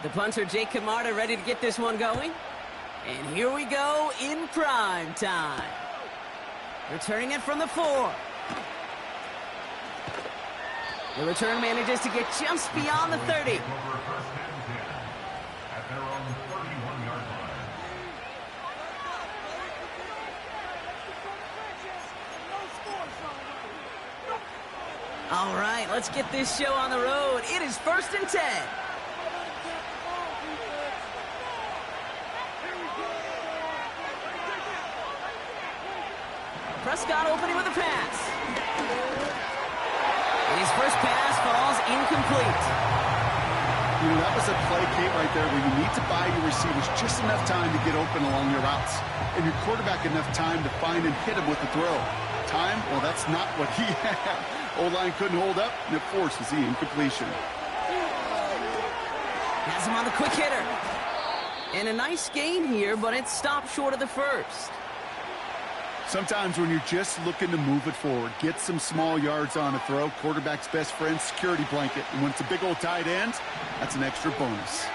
The punter, Jake Camarda, ready to get this one going. And here we go in prime time. Returning it from the 4. The return manages to get just beyond the 30. All right, let's get this show on the road. It is 1st and 10. Prescott opening with a pass. And his first pass falls incomplete. You know, that was a play, Kate, right there where you need to buy your receivers just enough time to get open along your routes. And your quarterback enough time to find and hit him with the throw. Time? Well, that's not what he had. O-line couldn't hold up, and it forces the incompletion. Has him on the quick hitter. And a nice gain here, but it stopped short of the first. Sometimes when you're just looking to move it forward, get some small yards on a throw, quarterback's best friend, security blanket. And when it's a big old tight end, that's an extra bonus.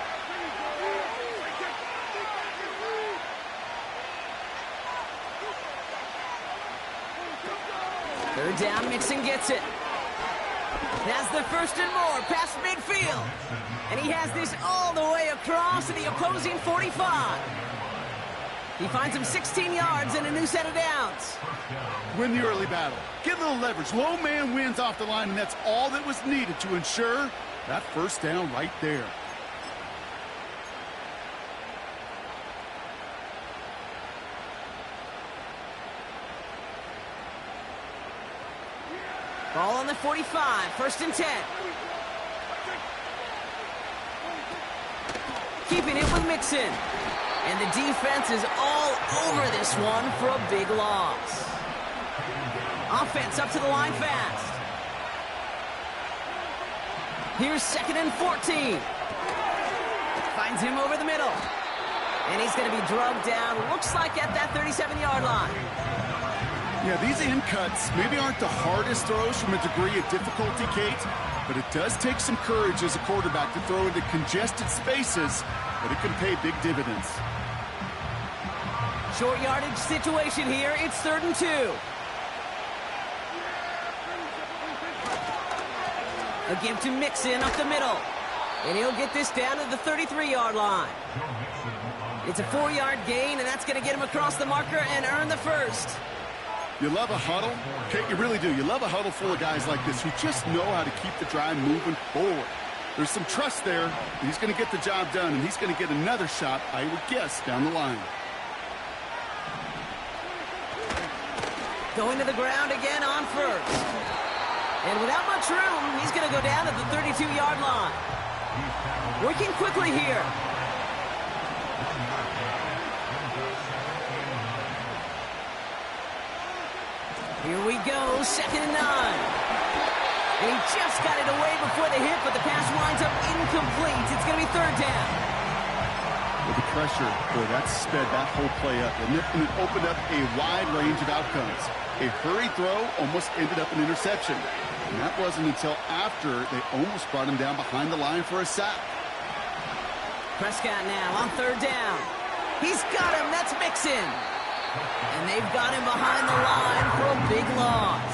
Third down, Mixon gets it. Has the 1st and more, past midfield. And he has this all the way across to the opposing 45. He finds him 16 yards and a new set of downs. Win the early battle. Get a little leverage. Low man wins off the line, and that's all that was needed to ensure that 1st down right there. Ball on the 45, 1st and 10. Keeping it with Mixon. And the defense is all over this one for a big loss. Offense up to the line fast. Here's 2nd and 14. Finds him over the middle. And he's going to be drugged down, looks like at that 37-yard line. Yeah, these in cuts maybe aren't the hardest throws from a degree of difficulty, Kate, but it does take some courage as a quarterback to throw into congested spaces, but it can pay big dividends. Short yardage situation here. It's 3rd and 2. A give to Mixon up the middle. And he'll get this down to the 33-yard line. It's a 4-yard gain, and that's going to get him across the marker and earn the 1st. You love a huddle? Kate, you really do. You love a huddle full of guys like this who just know how to keep the drive moving forward. There's some trust there. He's going to get the job done, and he's going to get another shot, I would guess, down the line. Going to the ground again on 1st. And without much room, he's going to go down at the 32-yard line. Working quickly here. Here we go, 2nd and 9. And he just got it away before the hit, but the pass winds up incomplete. It's going to be 3rd down. With the pressure, boy, that sped that whole play up. And it opened up a wide range of outcomes. A hurried throw almost ended up an interception. And that wasn't until after they almost brought him down behind the line for a sack. Prescott now on 3rd down. He's got him. That's Mixon. And they've got him behind the line for a big loss.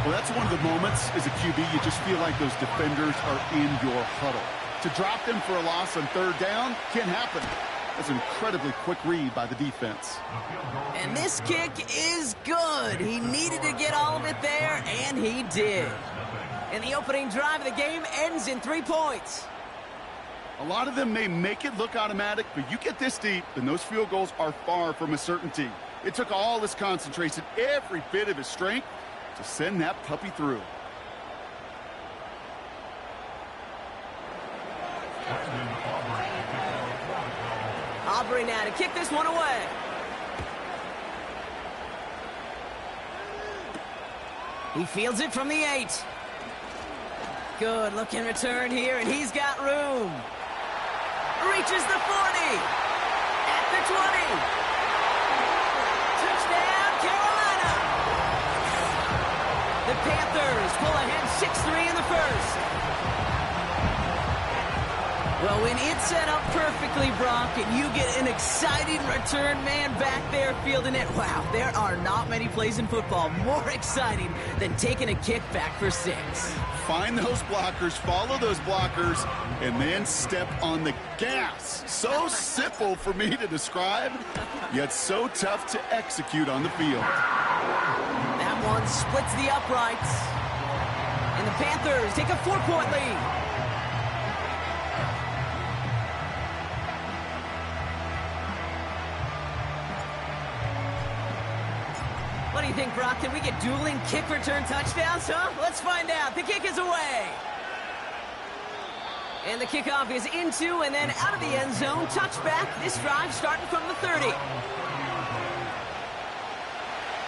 Well, that's one of the moments as a QB you just feel like those defenders are in your huddle. To drop them for a loss on 3rd down can't happen. That's an incredibly quick read by the defense. And this kick is good. He needed to get all of it there, and he did. And the opening drive of the game ends in 3 points. A lot of them may make it look automatic, but you get this deep, and those field goals are far from a certainty. It took all his concentration, every bit of his strength, to send that puppy through. Aubrey now to kick this one away. He fields it from the 8. Good looking return here, and he's got room. Reaches the 40. At the 20. Touchdown, Carolina. The Panthers pull ahead 6-3 in the first. Well, when it's set up perfectly, Brock, and you get an exciting return man back there fielding it, wow, there are not many plays in football more exciting than taking a kick back for 6. Find those blockers, follow those blockers, and then step on the gas. So simple for me to describe, yet so tough to execute on the field. That one splits the uprights. And the Panthers take a 4-point lead. What do you think, Brock? Can we get dueling kick return touchdowns, huh? Let's find out. The kick is away. And the kickoff is into and then out of the end zone. Touchback. This drive starting from the 30.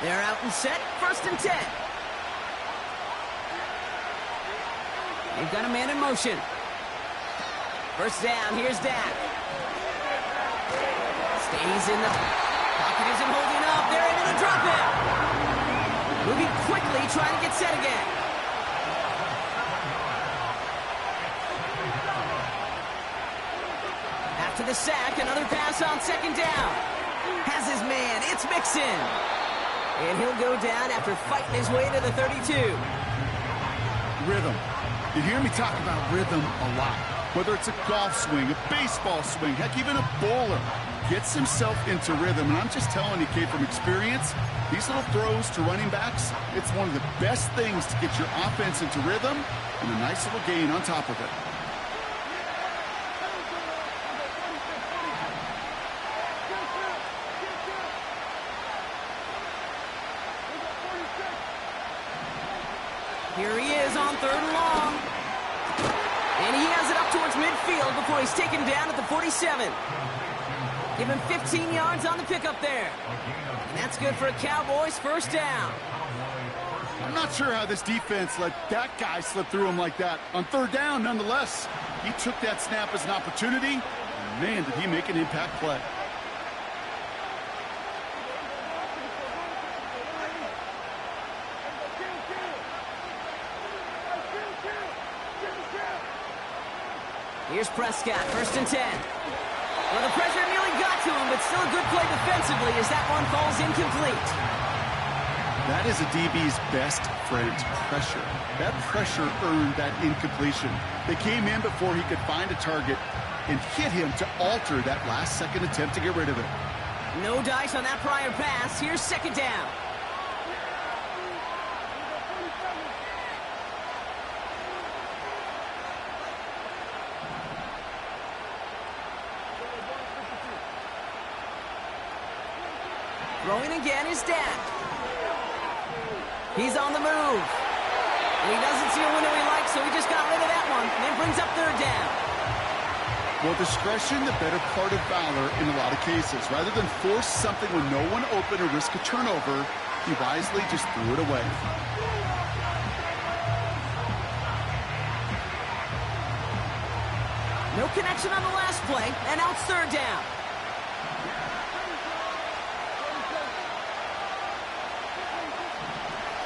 They're out and set. 1st and 10. They've got a man in motion. 1st down. Here's Dak. Stays in the pocket. Isn't holding up. They're able to drop it. Moving quickly, trying to get set again. After the sack, another pass on 2nd down. Has his man. It's Mixon. And he'll go down after fighting his way to the 32. Rhythm. You hear me talk about rhythm a lot. Whether it's a golf swing, a baseball swing, heck, even a bowler gets himself into rhythm. And I'm just telling you, kid, from experience, these little throws to running backs, it's one of the best things to get your offense into rhythm and a nice little gain on top of it. Here he is on 3rd and long. And he has it up towards midfield before he's taken down at the 47. Give him 15 yards on the pickup there. And that's good for a Cowboys 1st down. I'm not sure how this defense let that guy slip through him like that. On 3rd down, nonetheless, he took that snap as an opportunity. And man, did he make an impact play. Here's Prescott, 1st and 10. Well, the pressure nearly got to him, but still a good play defensively as that one falls incomplete. That is a DB's best friend, pressure. That pressure earned that incompletion. They came in before he could find a target and hit him to alter that last-second attempt to get rid of it. No dice on that prior pass. Here's 2nd down. Throwing again is Dak. He's on the move. And he doesn't see a window he likes, so he just got rid of that one. And then brings up 3rd down. Well, discretion, the better part of valor in a lot of cases. Rather than force something when no one open or risk a turnover, he wisely just threw it away. No connection on the last play, and now it's 3rd down.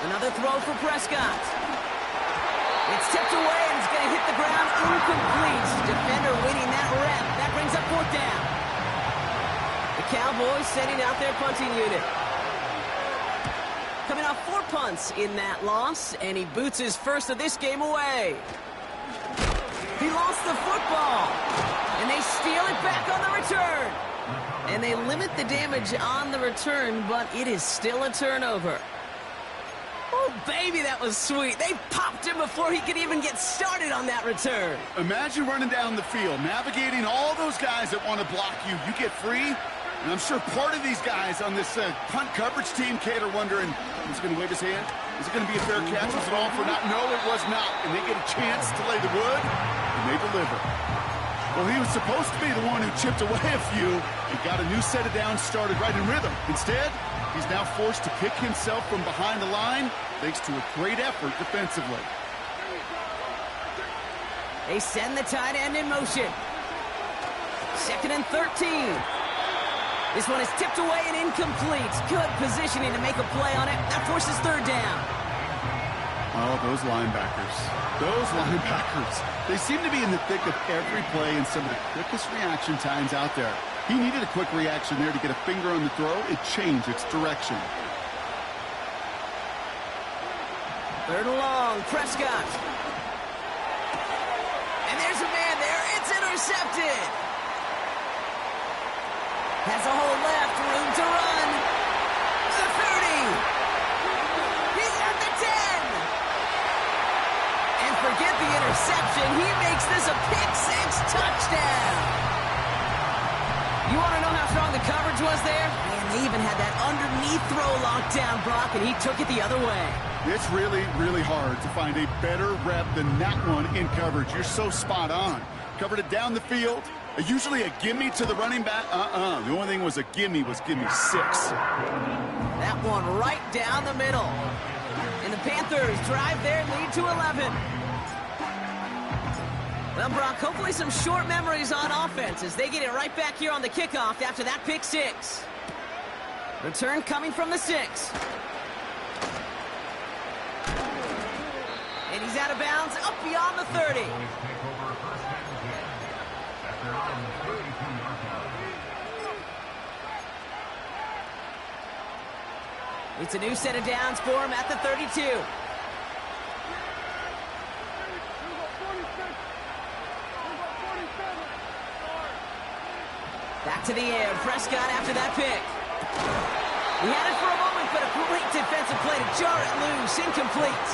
Another throw for Prescott. It's tipped away, and it's going to hit the ground incomplete. Defender winning that rep. That brings up 4th down. The Cowboys sending out their punting unit. Coming off 4 punts in that loss, and he boots his first of this game away. He lost the football, and they steal it back on the return. And they limit the damage on the return, but it is still a turnover. Oh, baby, that was sweet. They popped him before he could even get started on that return. Imagine running down the field, navigating all those guys that want to block you. You get free, and I'm sure part of these guys on this punt coverage team, Kate, are wondering, is he going to wave his hand? Is it going to be a fair catch? Was it all for not? No, it was not. And they get a chance to lay the wood, and they deliver. Well, he was supposed to be the one who chipped away a few and got a new set of downs started right in rhythm. Instead, he's now forced to pick himself from behind the line thanks to a great effort defensively. They send the tight end in motion. 2nd and 13. This one is tipped away and incomplete. Good positioning to make a play on it. That forces 3rd down. Oh, those linebackers. Those linebackers. They seem to be in the thick of every play and some of the quickest reaction times out there. He needed a quick reaction there to get a finger on the throw. It changed its direction. 3rd and long, Prescott. And there's a man there. It's intercepted. Has a hole left, room to run. The 30. He's at the 10. And forget the interception. He makes this a pick-6 touchdown. You want to know how strong the coverage was there? Man, they even had that underneath throw locked down, Brock, and he took it the other way. It's really, really hard to find a better rep than that one in coverage. You're so spot on. Covered it down the field. Usually a gimme to the running back. The only thing was a gimme 6. That one right down the middle. And the Panthers drive their lead to 11. Well, Brock, hopefully some short memories on offense as they get it right back here on the kickoff after that pick 6. Return coming from the 6. And he's out of bounds up beyond the 30. It's a new set of downs for him at the 32. Back to the air. Prescott after that pick. He had it for a moment, but a great defensive play to jar it loose. Incomplete.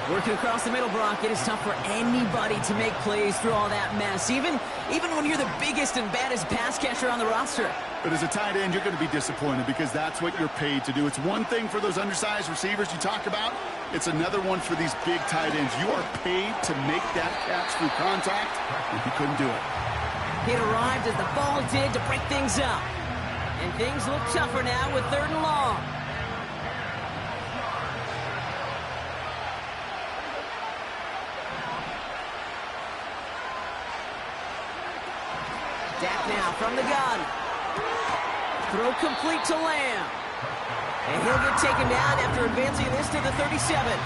Working across the middle, Brock, it is tough for anybody to make plays through all that mess, even when you're the biggest and baddest pass catcher on the roster. But as a tight end, you're going to be disappointed because that's what you're paid to do. It's one thing for those undersized receivers you talk about. It's another one for these big tight ends. You are paid to make that catch through contact, and he couldn't do it. It arrived as the ball did to break things up. And things look tougher now with 3rd and long. Dak now from the gun. Throw complete to Lamb. And he'll get taken down after advancing this to the 37.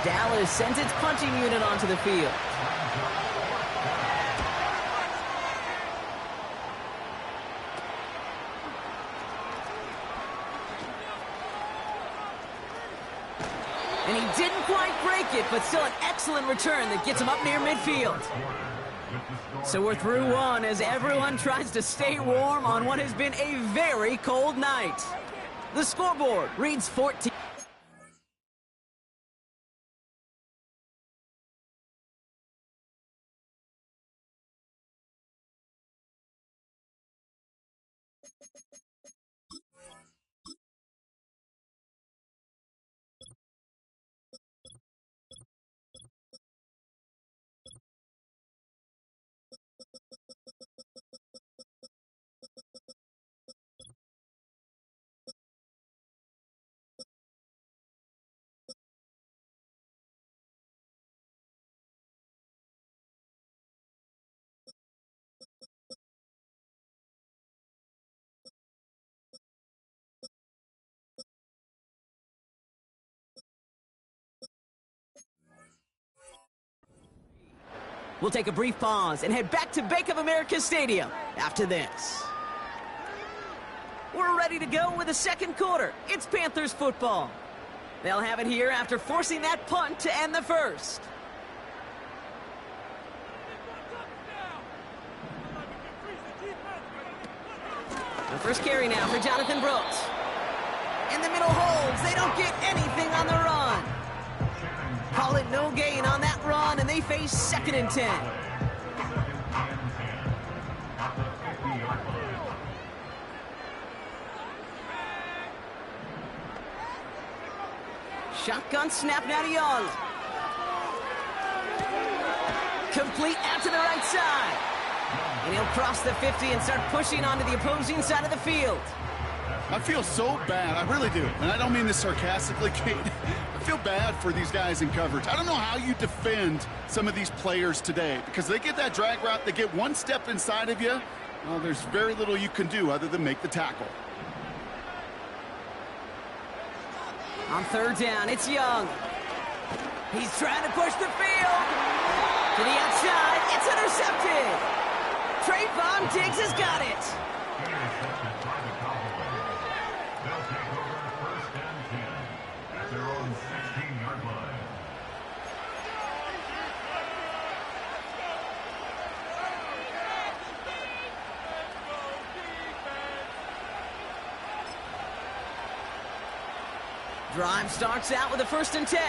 Dallas sends its punching unit onto the field. And he didn't quite break it, but still an excellent return that gets him up near midfield. So we're through one as everyone tries to stay warm on what has been a very cold night. The scoreboard reads 14. We'll take a brief pause and head back to Bank of America Stadium after this. We're ready to go with the second quarter. It's Panthers football. They'll have it here after forcing that punt to end the first. The first carry now for Jonathan Brooks. In the middle holds. They don't get anything on the run. Call it no gain on that run, and they face 2nd and 10. Shotgun snap now to Young. Complete out to the right side. And he'll cross the 50 and start pushing onto the opposing side of the field. I feel so bad. I really do. And I don't mean this sarcastically, Kate. I feel bad for these guys in coverage. I don't know how you defend some of these players today because they get that drag route, they get one step inside of you. Well, there's very little you can do other than make the tackle. On third down, it's Young. He's trying to push the field. To the outside, it's intercepted. Trayvon Diggs has got it. Intercepted by the Cowboys. They'll take over first and 10 at their own 16-yard line. Drive starts out with a 1st and 10.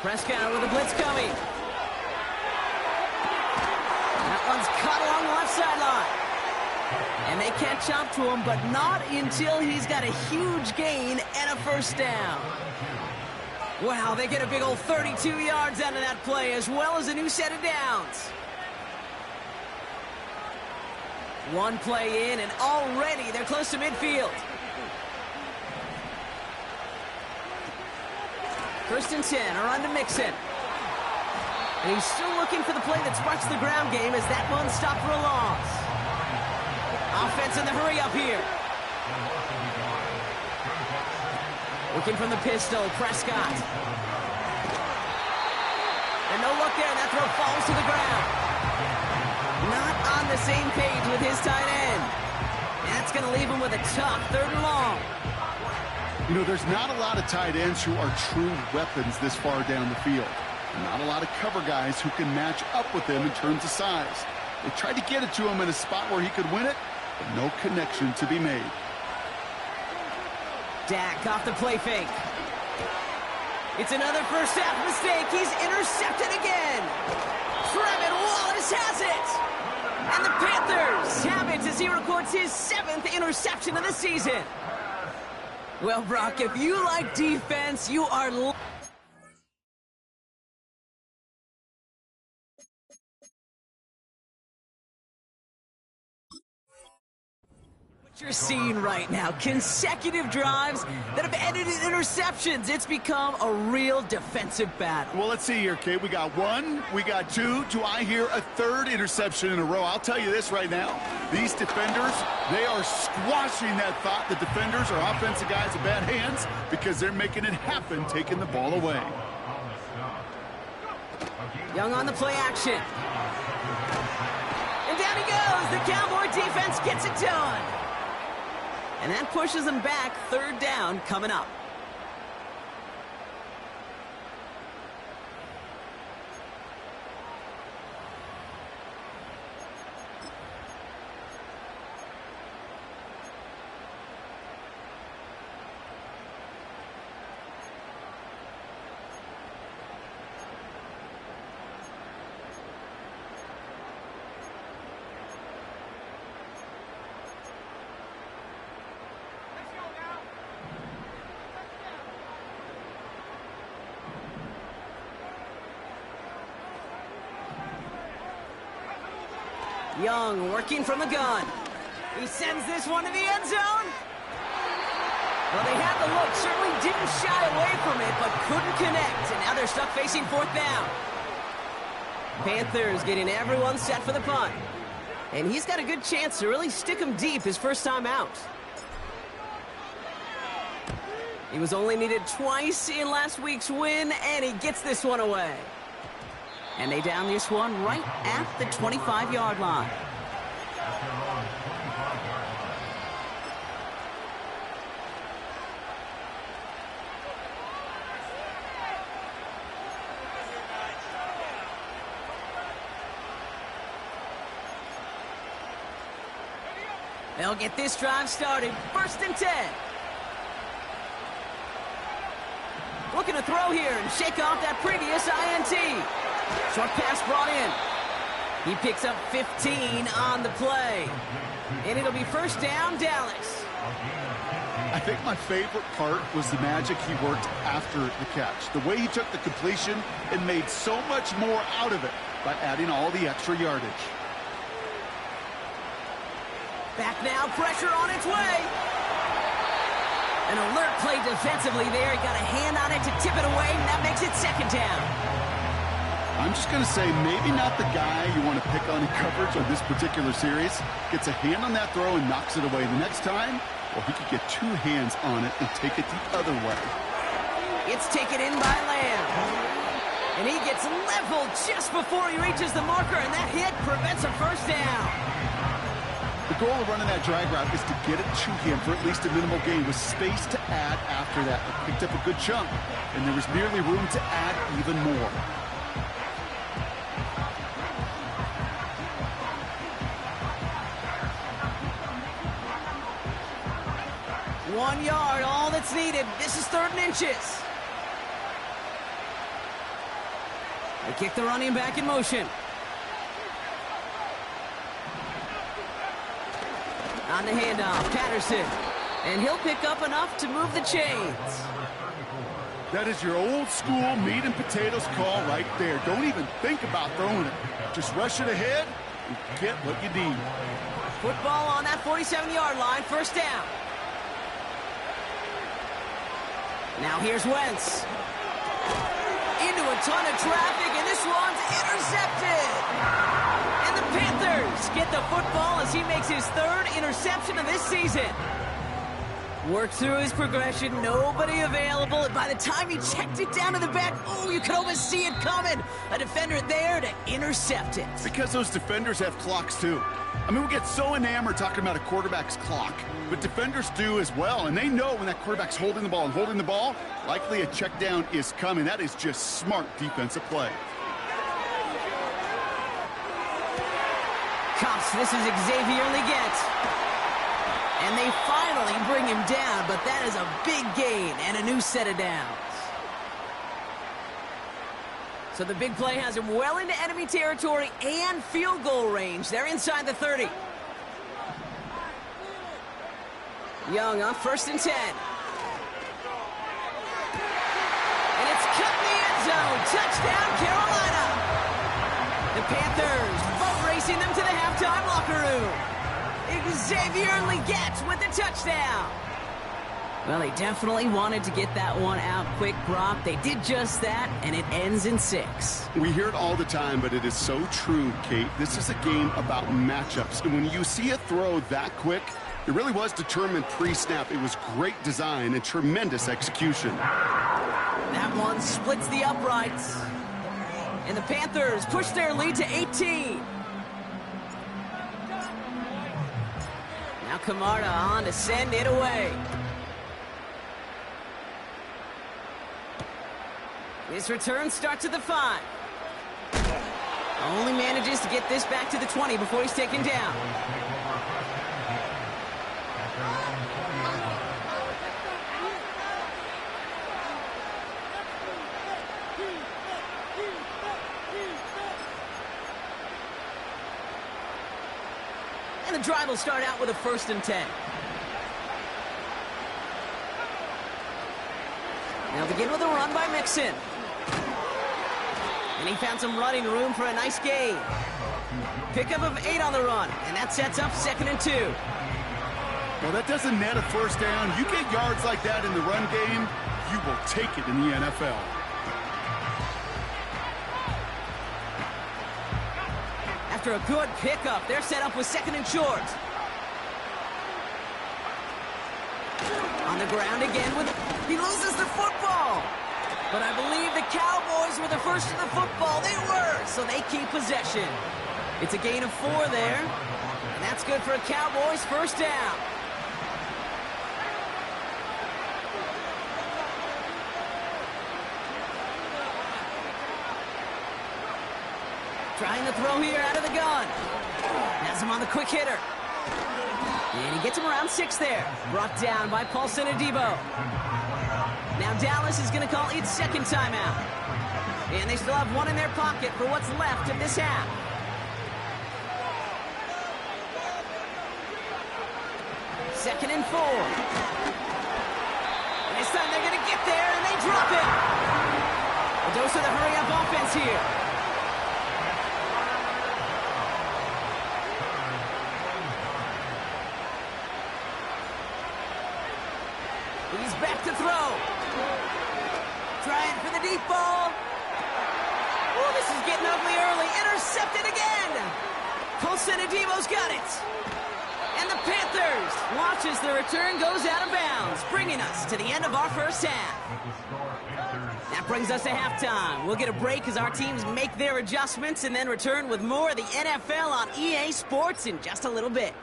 Prescott with a blitz coming. That one's cut along the left sideline. And they catch up to him, but not until he's got a huge gain and a 1st down. Wow, they get a big old 32 yards out of that play, as well as a new set of downs. One play in, and already they're close to midfield. 1st and 10, a run to Mixon. And he's still looking for the play that sparks the ground game as that one stopped for a loss. Offense in the hurry up here. Looking from the pistol, Prescott. And no look there, that throw falls to the ground. Not on the same page with his tight end. That's going to leave him with a tough 3rd and long. You know, there's not a lot of tight ends who are true weapons this far down the field. Not a lot of cover guys who can match up with him in terms of size. They tried to get it to him in a spot where he could win it, but no connection to be made. Dak off the play fake. It's another first half mistake. He's intercepted again. Trevin Wallace has it. And the Panthers have it as he records his 7th interception of the season. Well, Brock, if you like defense, you are... What you're seeing right now, consecutive drives that have ended in interceptions. It's become a real defensive battle. Well, let's see here, Kate. We got 1, we got 2. Do I hear a 3rd interception in a row? I'll tell you this right now. These defenders, they are squashing that thought the defenders are offensive guys in bad hands because they're making it happen, taking the ball away. Young on the play action. And down he goes. The Cowboy defense gets it done. And that pushes them back. 3rd down coming up. Young working from the gun. He sends this one to the end zone. Well, they had the look, certainly didn't shy away from it, but couldn't connect. And now they're stuck facing 4th down. Panthers getting everyone set for the punt. And he's got a good chance to really stick him deep his first time out. He was only needed twice in last week's win, and he gets this one away. And they down this one right at the 25-yard line. They'll get this drive started. 1st and 10. Looking to throw here and shake off that previous INT. Short pass brought in. He picks up 15 on the play. And it'll be 1st down, Dallas. I think my favorite part was the magic he worked after the catch. The way he took the completion and made so much more out of it by adding all the extra yardage. Back now, pressure on its way. An alert play defensively there. He got a hand on it to tip it away, and that makes it 2nd down. I'm just going to say maybe not the guy you want to pick on in coverage on this particular series. Gets a hand on that throw and knocks it away. The next time, well, he could get two hands on it and take it the other way. It's taken in by Lamb. And he gets leveled just before he reaches the marker, and that hit prevents a first down. The goal of running that drag route is to get it to him for at least a minimal gain with space to add after that. They picked up a good chunk, and there was merely room to add even more. One yard, all that's needed. This is 3rd and inches. They kick the running back in motion. On the handoff, Patterson. And he'll pick up enough to move the chains. That is your old school meat and potatoes call right there. Don't even think about throwing it. Just rush it ahead and get what you need. Football on that 47-yard line, first down. Now here's Wentz. Into a ton of traffic, and this one's intercepted. And the Panthers get the football as he makes his 3rd interception of this season. Worked through his progression, nobody available, and by the time he checked it down to the back, oh, you could almost see it coming. A defender there to intercept it. Because those defenders have clocks too. I mean, we get so enamored talking about a quarterback's clock, but defenders do as well, and they know when that quarterback's holding the ball and holding the ball, likely a check down is coming. That is just smart defensive play. Cops, this is Xavier Leggett. And they finally bring him down, but that is a big gain and a new set of downs. So the big play has him well into enemy territory and field goal range. They're inside the 30. Young on 1st and 10. And it's cut in the end zone. Touchdown, Carolina. The Panthers boat racing them to the halftime locker room. Xavier Leggett with the touchdown. Well, they definitely wanted to get that one out quick, Brock. They did just that, and it ends in 6. We hear it all the time, but it is so true, Kate. This is a game about matchups. And when you see a throw that quick, it really was determined pre-snap. It was great design and tremendous execution. That one splits the uprights. And the Panthers push their lead to 18. Now Camarda on to send it away. His return starts at the 5. Only manages to get this back to the 20 before he's taken down. And the drive will start out with a 1st and 10. Now begin with a run by Mixon. And he found some running room for a nice gain. Pickup of 8 on the run, and that sets up 2nd and 2. Well, that doesn't net a first down. You get yards like that in the run game, you will take it in the NFL. After a good pickup, they're set up with 2nd and short. On the ground again he loses the football. But I believe the Cowboys were the first to the football. They were, so they keep possession. It's a gain of 4 there. And that's good for a Cowboys first down. Trying to throw here out of the gun. Has him on the quick hitter. And he gets him around 6 there. Brought down by Paulson Adebo. Now Dallas is going to call its 2nd timeout. And they still have 1 in their pocket for what's left of this half. Second and 4. And this time they're going to get there, and they drop it. A dose of the hurry-up offense here. He's back to throw. Trying for the deep ball. Oh, this is getting ugly early. Intercepted again. Colson Adebo's got it. And the Panthers watch as the return goes out of bounds, bringing us to the end of our first half. That brings us to halftime. We'll get a break as our teams make their adjustments and then return with more of the NFL on EA Sports in just a little bit.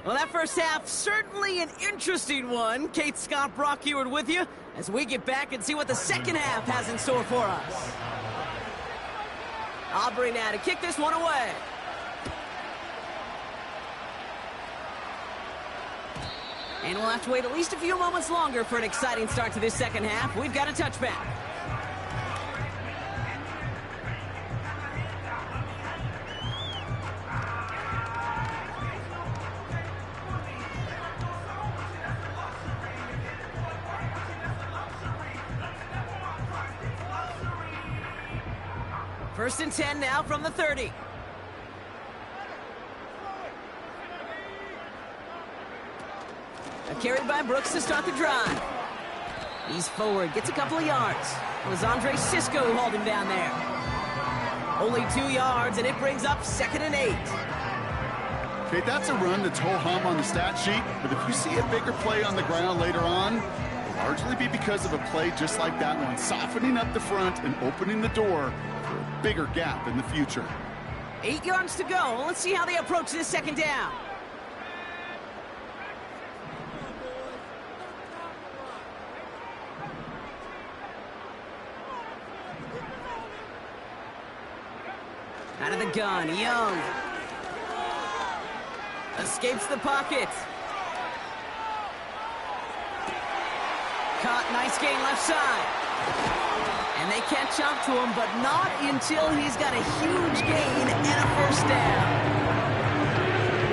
Well, that first half, certainly an interesting one. Kate, Scott, Brock Eward with you as we get back and see what the second half has in store for us. Aubrey now to kick this one away. And we'll have to wait at least a few moments longer for an exciting start to this second half. We've got a touchback. First and 10 now from the 30. A carry by Brooks to start the drive. He's forward, gets a couple of yards. It was Andre Cisco who hauled him down there. Only 2 yards, and it brings up 2nd and 8. Okay, that's a run that's ho-hum on the stat sheet, but if you see a bigger play on the ground later on, it'll largely be because of a play just like that one, softening up the front and opening the door for a bigger gap in the future. 8 yards to go. Let's see how they approach this second down. Out of the gun, Young. Escapes the pocket. Caught, nice gain left side. And they catch up to him, but not until he's got a huge gain and a first down.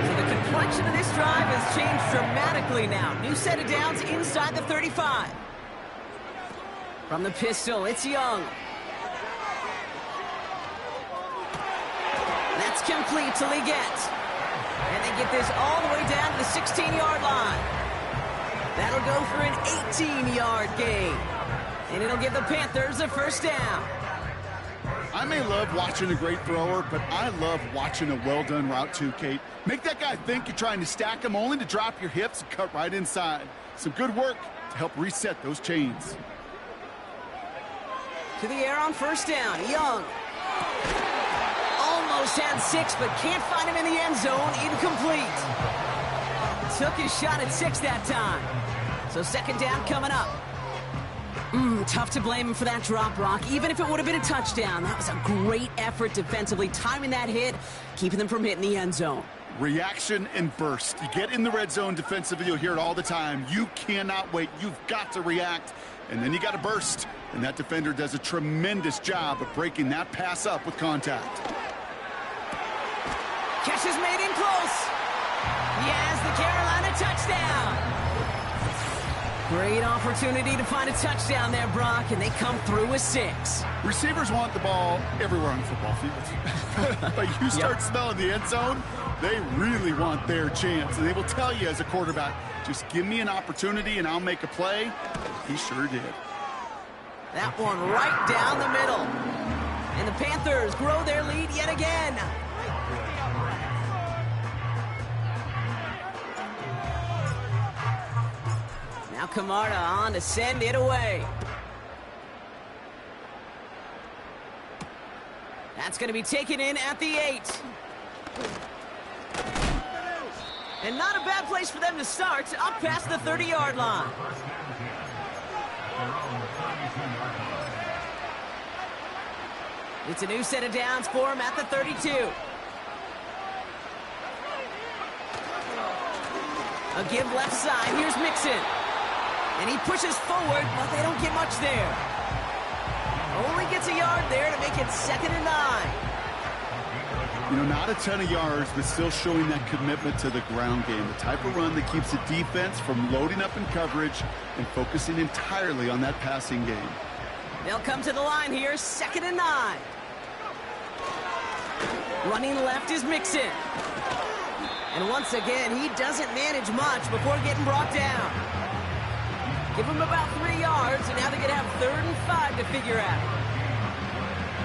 So the complexion of this drive has changed dramatically now. New set of downs inside the 35. From the pistol, it's Young. That's complete to Leggett. And they get this all the way down to the 16-yard line. That'll go for an 18-yard gain. And it'll give the Panthers a first down. I may love watching a great thrower, but I love watching a well-done route too, Kate. Make that guy think you're trying to stack him only to drop your hips and cut right inside. Some good work to help reset those chains. To the air on first down, Young. Almost had 6, but can't find him in the end zone. Incomplete. Took his shot at 6 that time. So second down coming up. Tough to blame him for that drop, Brock. Even if it would have been a touchdown, that was a great effort defensively, timing that hit, keeping them from hitting the end zone. Reaction and burst. You get in the red zone defensively, you'll hear it all the time. You cannot wait. You've got to react, and then you got to burst. And that defender does a tremendous job of breaking that pass up with contact. Catch is made in close. He has the Carolina touchdown. Great opportunity to find a touchdown there, Brock, and they come through with 6. Receivers want the ball everywhere on the football field. But you start smelling the end zone, they really want their chance. And they will tell you as a quarterback, just give me an opportunity and I'll make a play. He sure did. That one right down the middle. And the Panthers grow their lead yet again. Now Camarda on to send it away. That's going to be taken in at the 8. And not a bad place for them to start, up past the 30-yard line. It's a new set of downs for him at the 32. A give left side. Here's Mixon. And he pushes forward, but they don't get much there. Only gets a yard there to make it 2nd and 9. You know, not a ton of yards, but still showing that commitment to the ground game. The type of run that keeps the defense from loading up in coverage and focusing entirely on that passing game. They'll come to the line here, 2nd and 9. Running left is Mixon. And once again, he doesn't manage much before getting brought down. Give him about 3 yards, and now they're going to have 3rd and 5 to figure out.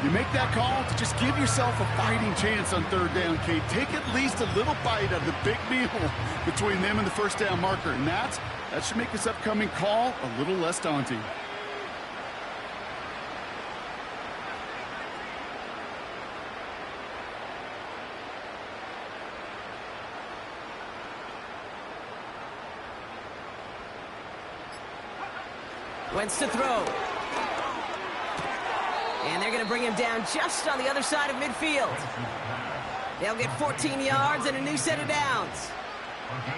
You make that call to just give yourself a fighting chance on 3rd down, Kate. Take at least a little bite of the big meal between them and the 1st down marker. And that should make this upcoming call a little less daunting. Wentz to throw. And they're going to bring him down just on the other side of midfield. They'll get 14 yards and a new set of downs.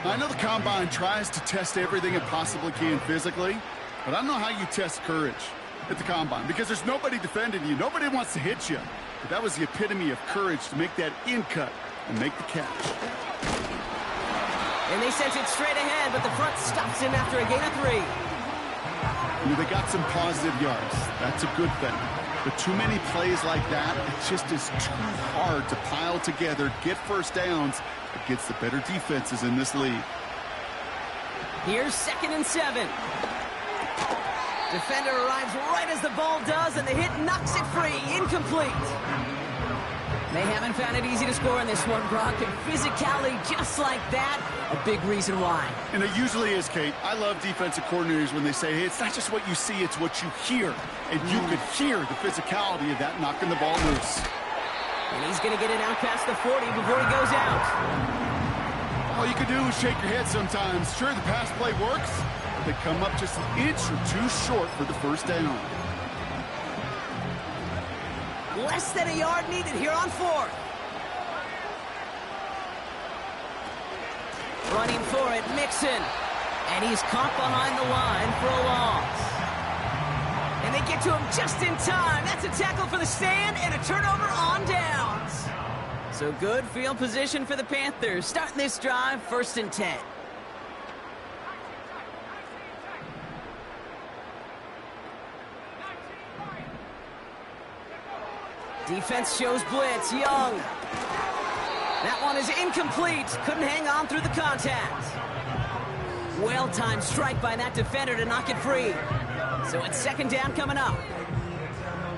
I know the Combine tries to test everything it possibly can physically, but I don't know how you test courage at the Combine because there's nobody defending you. Nobody wants to hit you. But that was the epitome of courage to make that in cut and make the catch. And they sent it straight ahead, but the front stops him after a gain of 3. They got some positive yards. That's a good thing. But too many plays like that, it just is too hard to pile together, get 1st downs against the better defenses in this league. Here's 2nd and 7. Defender arrives right as the ball does, and the hit knocks it free. Incomplete. They haven't found it easy to score in this one, Brock, and physicality just like that, a big reason why. And it usually is, Kate. I love defensive coordinators when they say, hey, it's not just what you see, it's what you hear. And you could hear the physicality of that knocking the ball loose. And he's going to get it out past the 40 before he goes out. All you can do is shake your head sometimes. Sure, the pass play works, but they come up just an inch or 2 short for the 1st down. Less than a yard needed here on 4th. Running for it, Mixon. And he's caught behind the line for a loss. And they get to him just in time. That's a tackle for the stand and a turnover on downs. So good field position for the Panthers. Starting this drive, 1st and 10. Defense shows blitz. Young. That one is incomplete. Couldn't hang on through the contact. Well-timed strike by that defender to knock it free. So it's 2nd down coming up.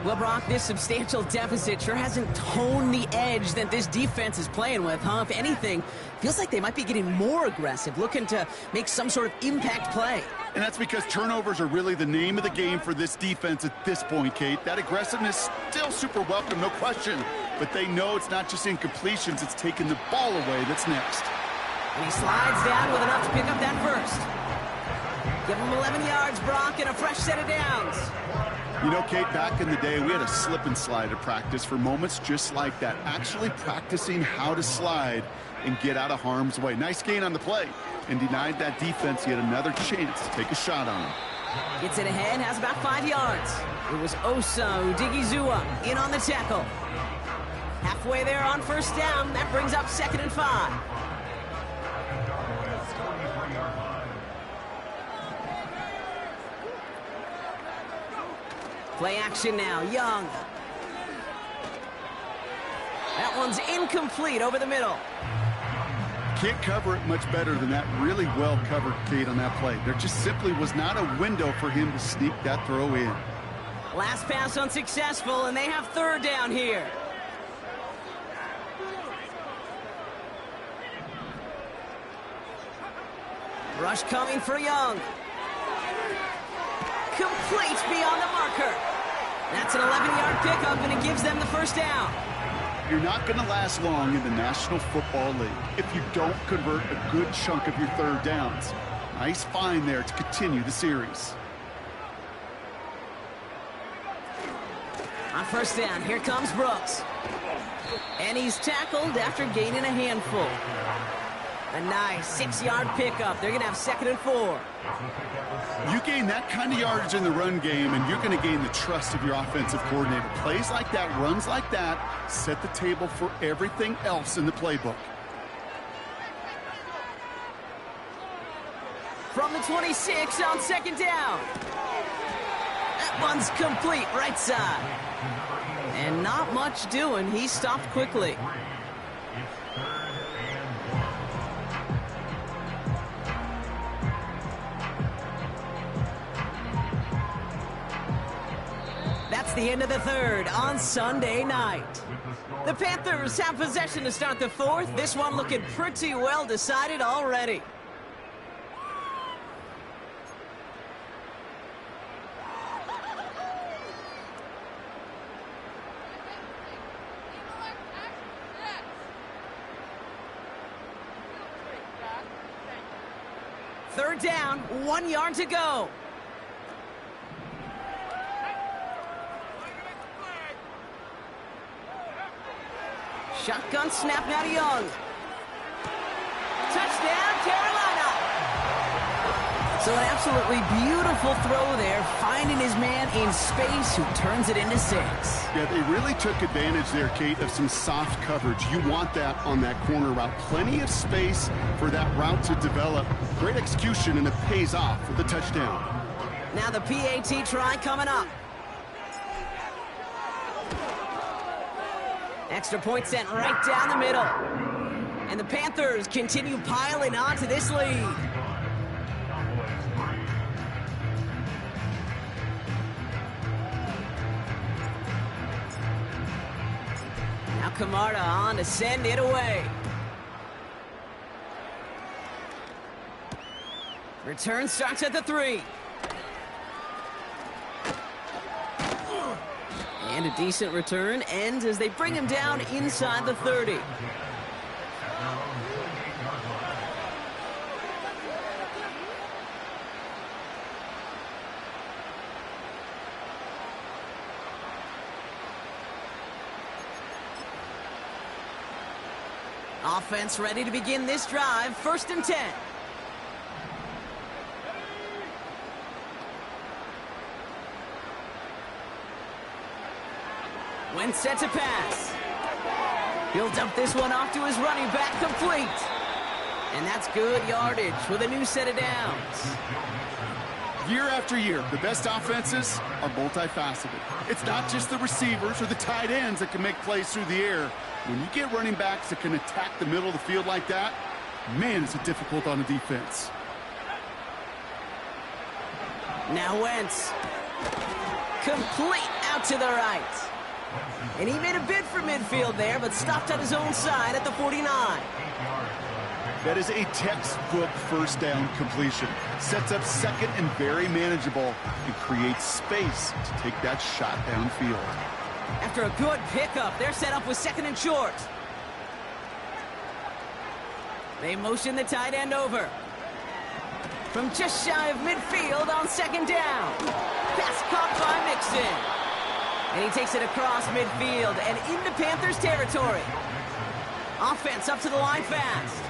Well, Brock, this substantial deficit sure hasn't toned the edge that this defense is playing with, huh? If anything, feels like they might be getting more aggressive, looking to make some sort of impact play. And that's because turnovers are really the name of the game for this defense at this point, Kate. That aggressiveness still super welcome, no question. But they know it's not just incompletions, it's taking the ball away that's next. And he slides down with enough to pick up that 1st. Give him 11 yards, Brock, and a fresh set of downs. You know, Kate, back in the day, we had a slip and slide at practice for moments just like that. Actually practicing how to slide and get out of harm's way. Nice gain on the play. And denied that defense yet another chance to take a shot on him. Gets it ahead, has about 5 yards. It was Osa Odigizua in on the tackle. Halfway there on 1st down. That brings up 2nd and 5. Play action now. Young. That one's incomplete over the middle. Can't cover it much better than that. Really well covered, Kate, on that play. There just simply was not a window for him to sneak that throw in. Last pass unsuccessful, and they have 3rd down here. Rush coming for Young. Complete beyond the marker. That's an 11-yard pickup, and it gives them the 1st down. You're not going to last long in the National Football League if you don't convert a good chunk of your 3rd downs. Nice find there to continue the series. On 1st down, here comes Brooks. And he's tackled after gaining a handful. A nice 6-yard pickup. They're going to have 2nd and 4. You gain that kind of yardage in the run game, and you're going to gain the trust of your offensive coordinator. Plays like that, runs like that, set the table for everything else in the playbook. From the 26 on 2nd down. That one's complete, right side. And not much doing. He stopped quickly. It's the end of the third on Sunday night. The Panthers have possession to start the fourth. This one looking pretty well decided already. Third down, 1 yard to go. Shotgun snap now to Young. Touchdown, Carolina. So an absolutely beautiful throw there, finding his man in space who turns it into 6. Yeah, they really took advantage there, Kate, of some soft coverage. You want that on that corner route. Plenty of space for that route to develop. Great execution, and it pays off with the touchdown. Now the PAT try coming up. Extra point sent right down the middle. And the Panthers continue piling on to this lead. Now Camarda on to send it away. Return starts at the 3. And a decent return ends as they bring him down inside the 30. Offense ready to begin this drive. 1st and 10. Wentz set to pass. He'll dump this one off to his running back, complete. And that's good yardage with a new set of downs. Year after year, the best offenses are multifaceted. It's not just the receivers or the tight ends that can make plays through the air. When you get running backs that can attack the middle of the field like that, man, it's difficult on the defense. Now Wentz. Complete out to the right. And he made a bid for midfield there, but stopped on his own side at the 49. That is a textbook first down completion. Sets up second and very manageable and creates space to take that shot downfield. After a good pickup, they're set up with 2nd and short. They motion the tight end over. From just shy of midfield on 2nd down. Pass caught by Mixon. And he takes it across midfield and into Panthers territory. Offense up to the line fast.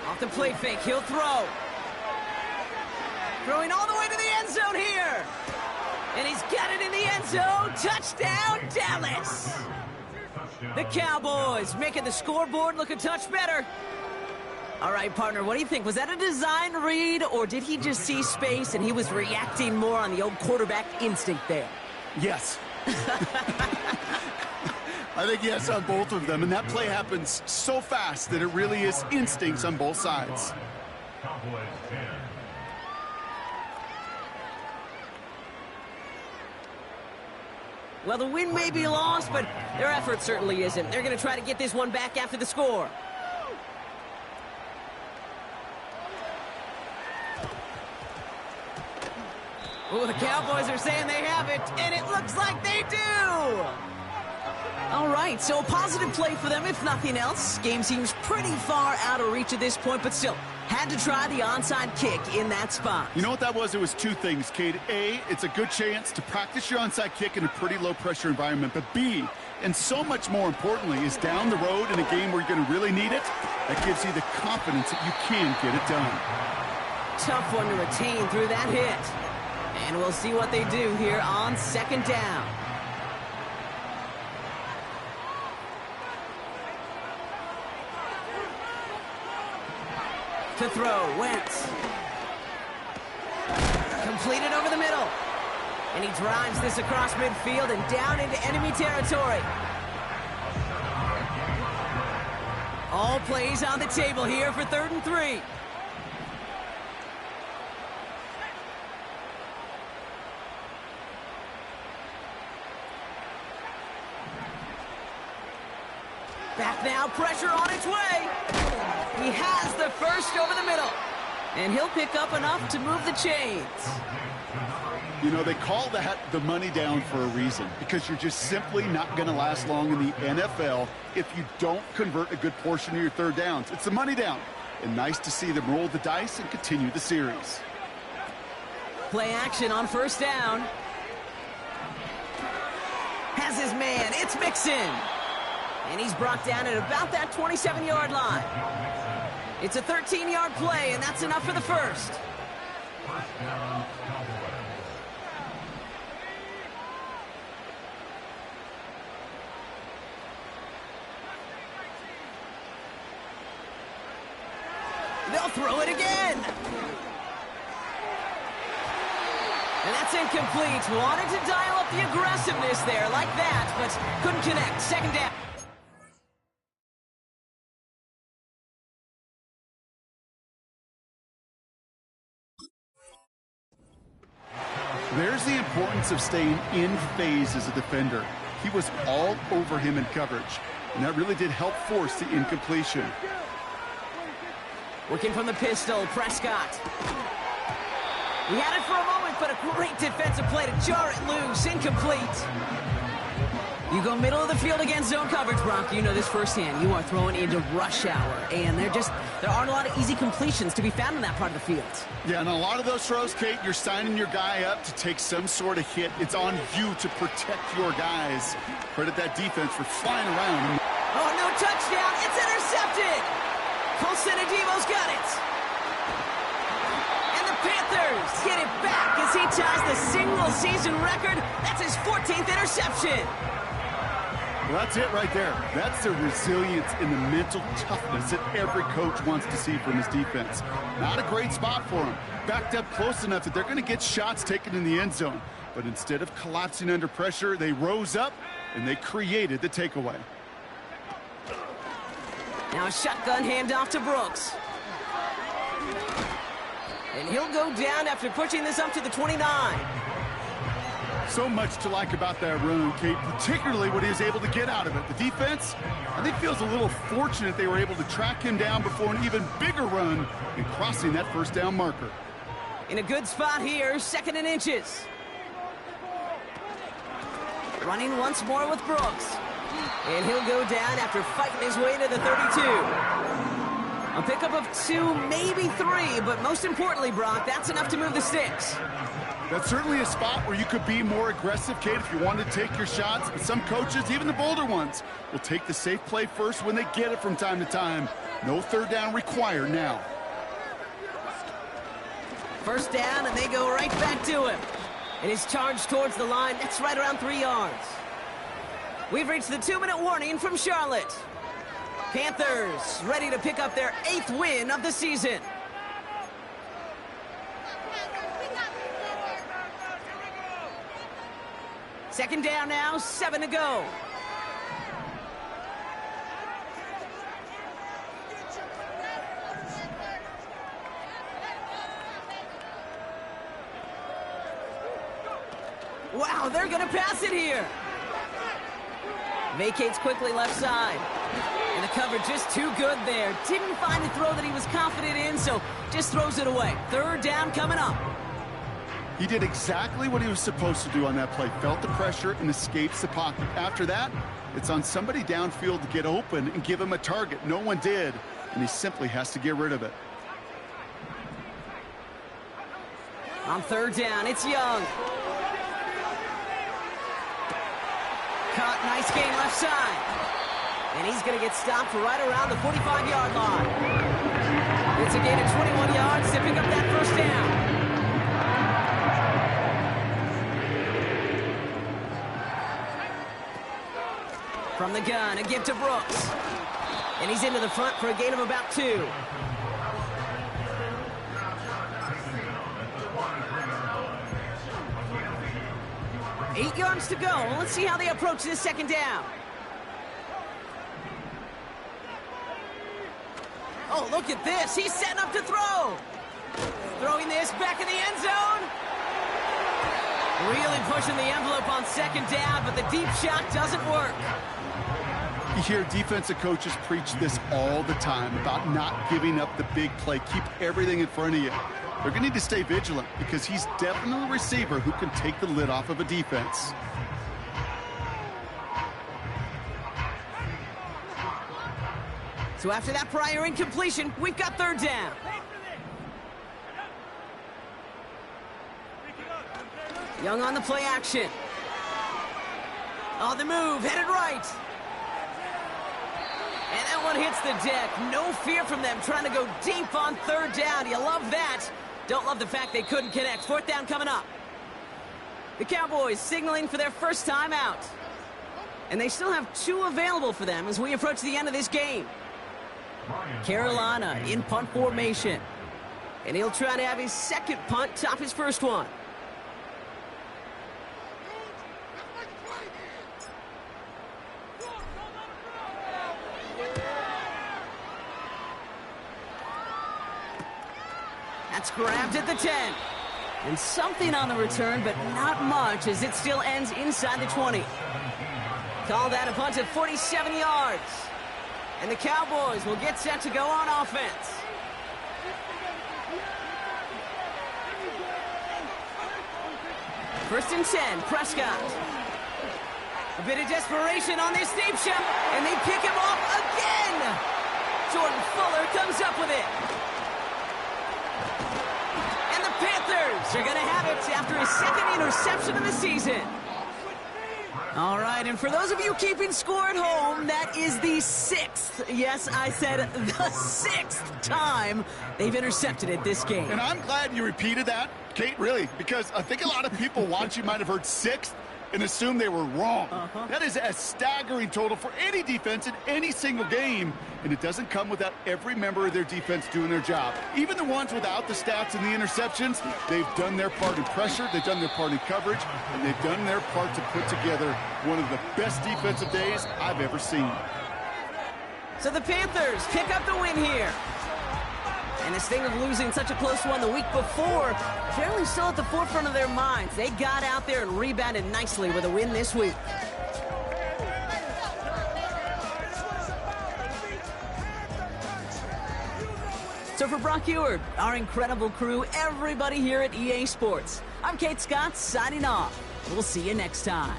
Off the play fake, he'll throw. Throwing all the way to the end zone here. And he's got it in the end zone. Touchdown, Dallas. The Cowboys making the scoreboard look a touch better. All right, partner, what do you think? Was that a design read, or did he just see space and he was reacting more on the old quarterback instinct there? Yes. I think yes on both of them, and that play happens so fast that it really is instincts on both sides. Cowboys 10. Well, the win may be lost, but their effort certainly isn't. They're going to try to get this one back after the score. Oh, the Cowboys are saying they have it, and it looks like they do! All right, so a positive play for them, if nothing else. Game seems pretty far out of reach at this point, but still, had to try the onside kick in that spot. You know what that was? It was 2 things, Kate. A, it's a good chance to practice your onside kick in a pretty low-pressure environment. But B, and so much more importantly, is down the road in a game where you're going to really need it, that gives you the confidence that you can get it done. Tough one to retain through that hit. And we'll see what they do here on 2nd down. To throw, Wentz. Completed over the middle. And he drives this across midfield and down into enemy territory. All plays on the table here for 3rd and 3. Back now, pressure on its way. He has the first over the middle. And he'll pick up enough to move the chains. You know, they call that the money down for a reason, because you're just simply not going to last long in the NFL if you don't convert a good portion of your 3rd downs. It's the money down. And nice to see them roll the dice and continue the series. Play action on 1st down. Has his man. It's Mixon. And he's brought down at about that 27-yard line. It's a 13-yard play, and that's enough for the first. First down, Cowboys. They'll throw it again. And that's incomplete. Wanted to dial up the aggressiveness there like that, but couldn't connect. 2nd down. There's the importance of staying in phase as a defender. He was all over him in coverage, and that really did help force the incompletion. Working from the pistol, Prescott. He had it for a moment, but a great defensive play to jar it loose. Incomplete. You go middle of the field against zone coverage, Brock. You know this firsthand. You are throwing into rush hour, and there aren't a lot of easy completions to be found in that part of the field. Yeah, and a lot of those throws, Kate, you're signing your guy up to take some sort of hit. It's on you to protect your guys. Credit that defense for flying around. Oh, no touchdown. It's intercepted. Colson Adibo's got it. And the Panthers get it back as he ties the single-season record. That's his 14th interception. Well, that's it right there. That's the resilience and the mental toughness that every coach wants to see from his defense. Not a great spot for him. Backed up close enough that they're going to get shots taken in the end zone. But instead of collapsing under pressure, they rose up and they created the takeaway. Now a shotgun handoff to Brooks. And he'll go down after pushing this up to the 29. So much to like about that run, Kate, particularly what he was able to get out of it. The defense, I think, feels a little fortunate they were able to track him down before an even bigger run and crossing that 1st down marker. In a good spot here, 2nd and inches. Running once more with Brooks. And he'll go down after fighting his way to the 32. A pickup of 2, maybe 3, but most importantly, Brock, that's enough to move the sticks. That's certainly a spot where you could be more aggressive, Kate, if you want to take your shots. But some coaches, even the bolder ones, will take the safe play first when they get it from time to time. No 3rd down required now. 1st down, and they go right back to him. And his charge towards the line, that's right around 3 yards. We've reached the 2-minute warning from Charlotte. Panthers ready to pick up their 8th win of the season. Second down now, 7 to go. Wow, they're going to pass it here. Vacates quickly left side. And the cover just too good there. Didn't find a throw that he was confident in, so just throws it away. 3rd down coming up. He did exactly what he was supposed to do on that play. Felt the pressure and escapes the pocket. After that, it's on somebody downfield to get open and give him a target. No one did, and he simply has to get rid of it. On 3rd down, it's Young. Caught, nice gain left side. And he's going to get stopped right around the 45-yard line. It's a gain of 21 yards to pick up that 1st down. From the gun, a give to Brooks. And he's into the front for a gain of about 2. Eight yards to go. Let's see how they approach this 2nd down. Oh, look at this. He's setting up to throw. Throwing this back in the end zone. Really pushing the envelope on second down, but the deep shot doesn't work. You hear defensive coaches preach this all the time about not giving up the big play. Keep everything in front of you. They're going to need to stay vigilant because he's definitely a receiver who can take the lid off of a defense. So after that prior incompletion, we've got third down. Young on the play action. On the move, headed right. And that one hits the deck. No fear from them trying to go deep on third down. You love that. Don't love the fact they couldn't connect. Fourth down coming up. The Cowboys signaling for their first time out. And they still have 2 available for them as we approach the end of this game. Carolina in punt formation. And he'll try to have his second punt top his first one. That's grabbed at the 10. And something on the return, but not much as it still ends inside the 20. Call that a punt of 47 yards. And the Cowboys will get set to go on offense. First and 10, Prescott. A bit of desperation on this deep shot, and they pick him off again. Jordan Fuller comes up with it. And the Panthers are going to have it after his second interception of the season. All right, and for those of you keeping score at home, that is the 6th, yes, I said the 6th time they've intercepted it this game. And I'm glad you repeated that, Kate, really, because I think a lot of people watching might have heard 6th and assumed they were wrong. That is a staggering total for any defense in any single game, and it doesn't come without every member of their defense doing their job. Even the ones without the stats and the interceptions, they've done their part in pressure, they've done their part in coverage, and they've done their part to put together one of the best defensive days I've ever seen. So the Panthers pick up the win here. And this thing of losing such a close one the week before, apparently still at the forefront of their minds. They got out there and rebounded nicely with a win this week. So for Brock Ewart, our incredible crew, everybody here at EA Sports, I'm Kate Scott signing off. We'll see you next time.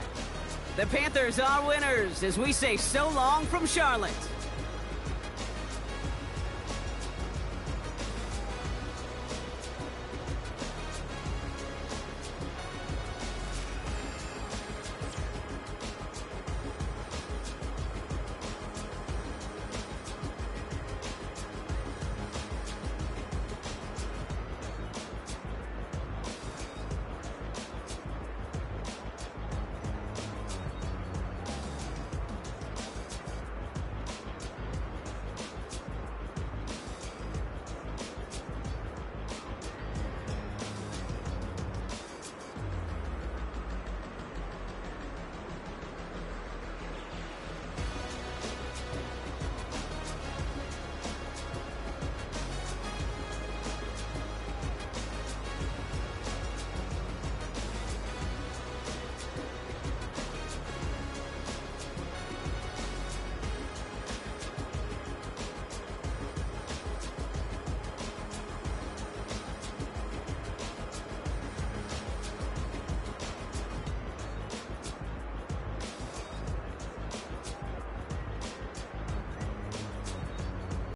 The Panthers are winners as we say so long from Charlotte.